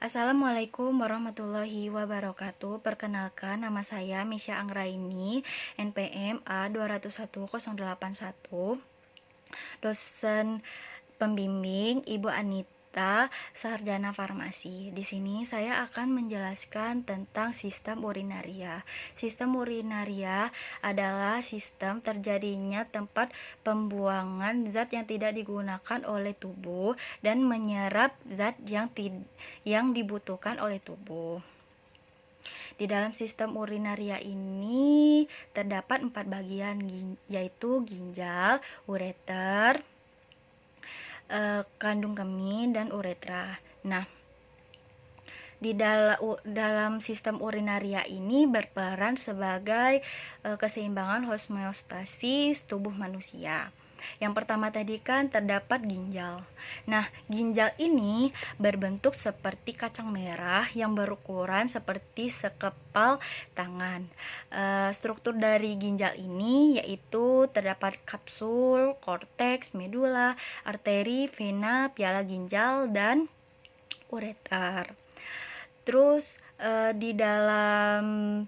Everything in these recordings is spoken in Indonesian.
Assalamualaikum warahmatullahi wabarakatuh. Perkenalkan, nama saya Misha Anggraini, NPM A201081, dosen pembimbing Ibu Anita, sarjana farmasi. Di sini saya akan menjelaskan tentang sistem urinaria. Sistem urinaria adalah sistem terjadinya tempat pembuangan zat yang tidak digunakan oleh tubuh dan menyerap zat yang dibutuhkan oleh tubuh. Di dalam sistem urinaria ini terdapat 4 bagian, yaitu ginjal, ureter, kandung kemih, dan uretra. Nah, di dalam sistem urinaria ini berperan sebagai keseimbangan homeostasis tubuh manusia. Yang pertama tadi kan terdapat ginjal. Nah, ginjal ini berbentuk seperti kacang merah yang berukuran seperti sekepal tangan. Struktur dari ginjal ini yaitu terdapat kapsul, korteks, medula, arteri, vena, piala ginjal, dan ureter. Terus di dalam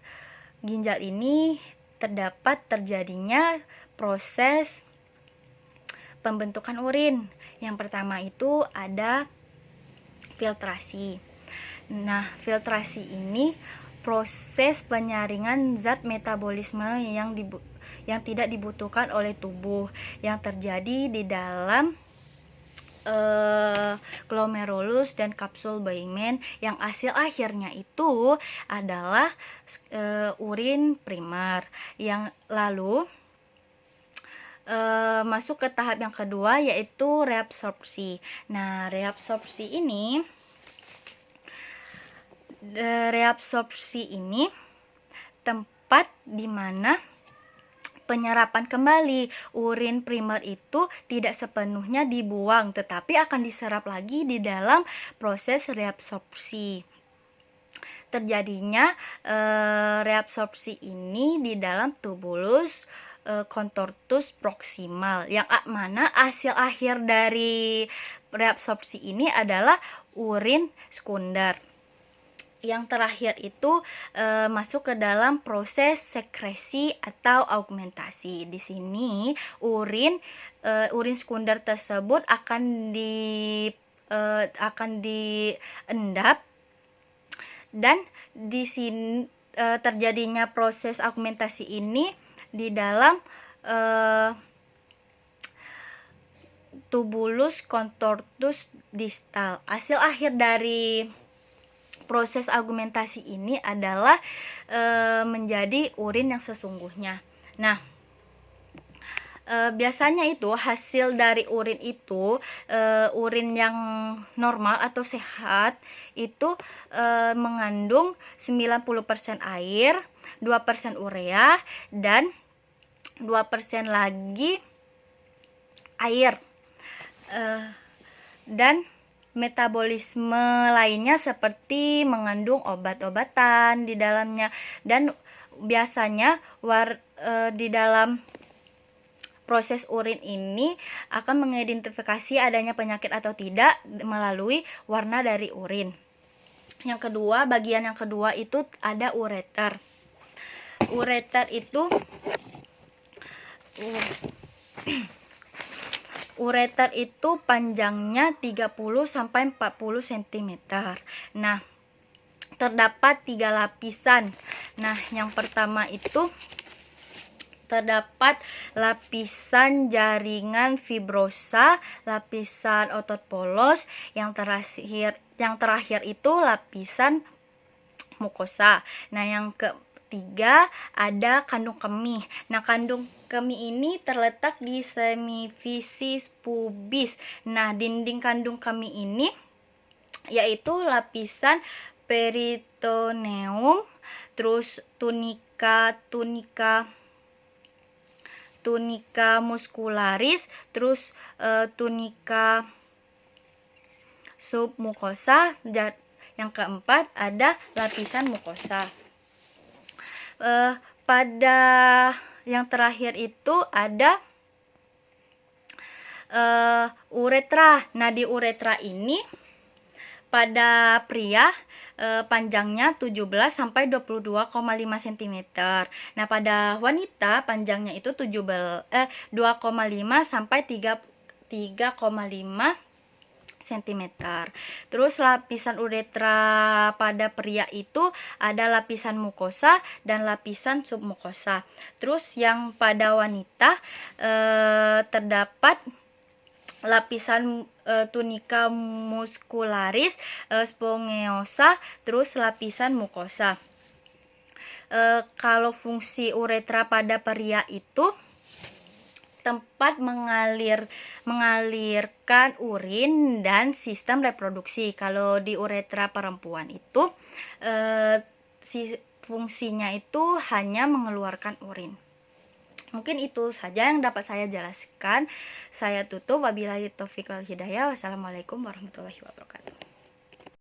ginjal ini terdapat terjadinya proses pembentukan urin. Yang pertama itu ada filtrasi. Nah, filtrasi ini proses penyaringan zat metabolisme yang tidak dibutuhkan oleh tubuh yang terjadi di dalam glomerulus dan kapsul Bowman, yang hasil akhirnya itu adalah urin primer, yang lalu masuk ke tahap yang kedua, yaitu reabsorpsi. Nah, reabsorpsi ini tempat di mana penyerapan kembali urin primer itu tidak sepenuhnya dibuang, tetapi akan diserap lagi di dalam proses reabsorpsi. Terjadinya reabsorpsi ini di dalam tubulus contortus proximal, yang mana hasil akhir dari reabsorpsi ini adalah urin sekunder. Yang terakhir itu masuk ke dalam proses sekresi atau augmentasi. Di sini urin sekunder tersebut akan diendap, dan di sini terjadinya proses augmentasi ini di dalam tubulus contortus distal. Hasil akhir dari proses augmentasi ini adalah menjadi urin yang sesungguhnya. Nah, biasanya itu hasil dari urin itu, urin yang normal atau sehat itu mengandung 90% air, 2% urea, dan 2% lagi air. Dan metabolisme lainnya seperti mengandung obat-obatan di dalamnya, dan biasanya di dalam proses urin ini akan mengidentifikasi adanya penyakit atau tidak melalui warna dari urin. Yang kedua, bagian yang kedua itu ada ureter. Ureter itu ureter itu panjangnya 30 sampai 40 cm. Nah, terdapat 3 lapisan. Nah, yang pertama itu terdapat lapisan jaringan fibrosa, lapisan otot polos, yang terakhir itu lapisan mukosa. Nah, yang ketiga ada kandung kemih. Nah, kandung kemih ini terletak di semiphysis pubis. Nah, dinding kandung kemih ini yaitu lapisan peritoneum, terus tunika muscularis, terus tunika submukosa. Yang keempat ada lapisan mukosa. Pada yang terakhir itu ada uretra. Nah, di uretra ini pada pria panjangnya 17 sampai 22,5 cm. Nah, pada wanita panjangnya itu 2,5 sampai 3,5 cm. Terus lapisan uretra pada pria itu ada lapisan mukosa dan lapisan submukosa. Terus yang pada wanita terdapat lapisan tunika muscularis, spongeosa, terus lapisan mukosa. Kalau fungsi uretra pada pria itu tempat mengalirkan urin dan sistem reproduksi. Kalau di uretra perempuan itu fungsinya itu hanya mengeluarkan urin. Mungkin itu saja yang dapat saya jelaskan. Saya tutup. Wabillahi taufiq wal hidayah. Wassalamualaikum warahmatullahi wabarakatuh.